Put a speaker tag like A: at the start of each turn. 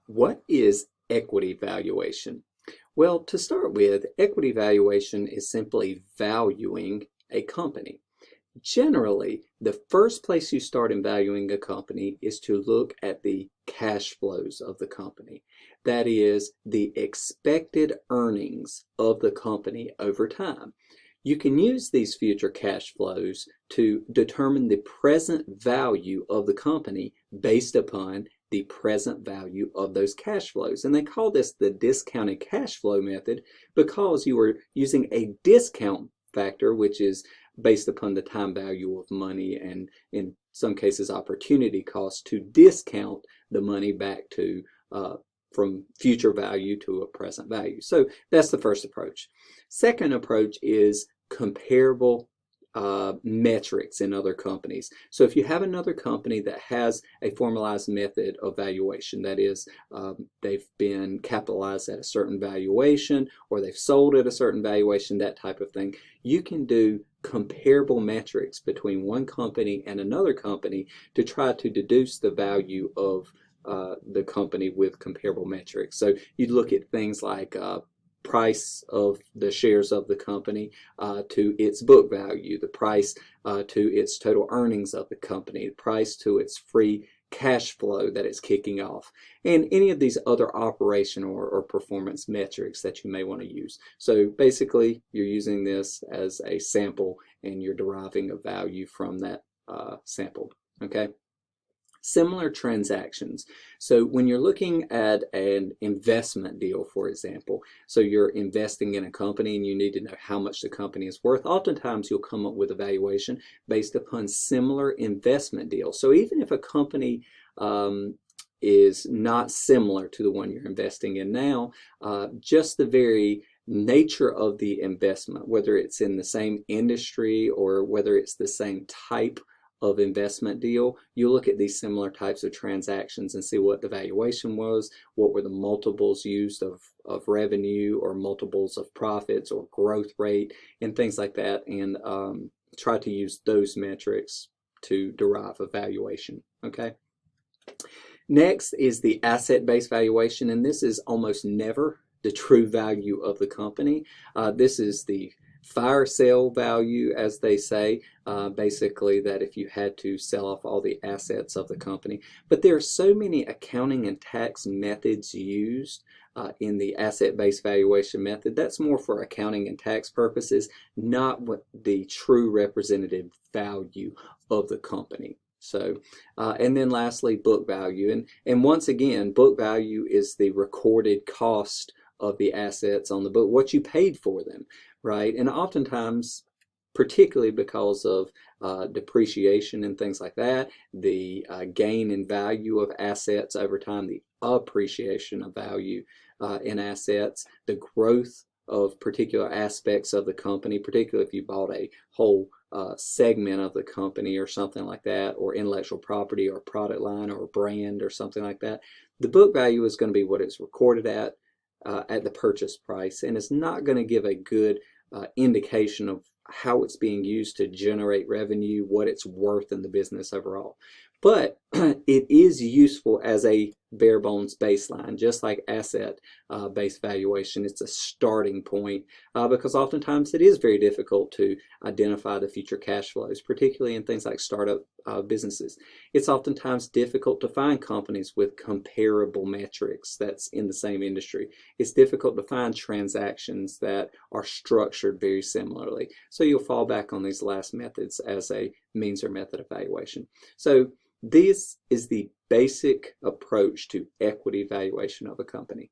A: What is equity valuation? Well, to start with, equity valuation is simply valuing a company. Generally, the first place you start in valuing a company is to look at the cash flows of the company. That is, the expected earnings of the company over time. You can use these future cash flows to determine the present value of the company based upon the present value of those cash flows. And they call this the discounted cash flow method because you are using a discount factor, which is based upon the time value of money and in some cases opportunity cost, to discount the money back to from future value to a present value. So that's the first approach. Second approach is comparable metrics in other companies. So if you have another company that has a formalized method of valuation, that is, they've been capitalized at a certain valuation or they've sold at a certain valuation, that type of thing, you can do comparable metrics between one company and another company to try to deduce the value of the company with comparable metrics. So you'd look at things like price of the shares of the company to its book value, the price to its total earnings of the company, the price to its free cash flow that it's kicking off, and any of these other operational or performance metrics that you may want to use. So basically, you're using this as a sample and you're deriving a value from that sample, okay? Similar transactions. So when you're looking at an investment deal, for example, so you're investing in a company and you need to know how much the company is worth, oftentimes you'll come up with a valuation based upon similar investment deals. So even if a company is not similar to the one you're investing in now, just the very nature of the investment, whether it's in the same industry or whether it's the same type of investment deal, you look at these similar types of transactions and see what the valuation was, what were the multiples used of revenue or multiples of profits or growth rate and things like that, and try to use those metrics to derive a valuation, okay? Next is the asset-based valuation, and this is almost never the true value of the company. This is the fire sale value, as they say, basically that if you had to sell off all the assets of the company. But there are so many accounting and tax methods used in the asset-based valuation method. That's more for accounting and tax purposes, not what the true representative value of the company. So, and then lastly, book value. And once again, book value is the recorded cost of the assets on the book, what you paid for them, right? And oftentimes, particularly because of depreciation and things like that, the gain in value of assets over time, the appreciation of value in assets, the growth of particular aspects of the company, particularly if you bought a whole segment of the company or something like that, or intellectual property or product line or brand or something like that, the book value is going to be what it's recorded at the purchase price, and it's not going to give a good indication of how it's being used to generate revenue, what it's worth in the business overall. But it is useful as a bare bones baseline, just like asset based valuation. It's a starting point because oftentimes it is very difficult to identify the future cash flows, particularly in things like startup businesses. It's oftentimes difficult to find companies with comparable metrics that's in the same industry. It's difficult to find transactions that are structured very similarly. So you'll fall back on these last methods as a means or method of valuation. So this is the basic approach to equity valuation of a company.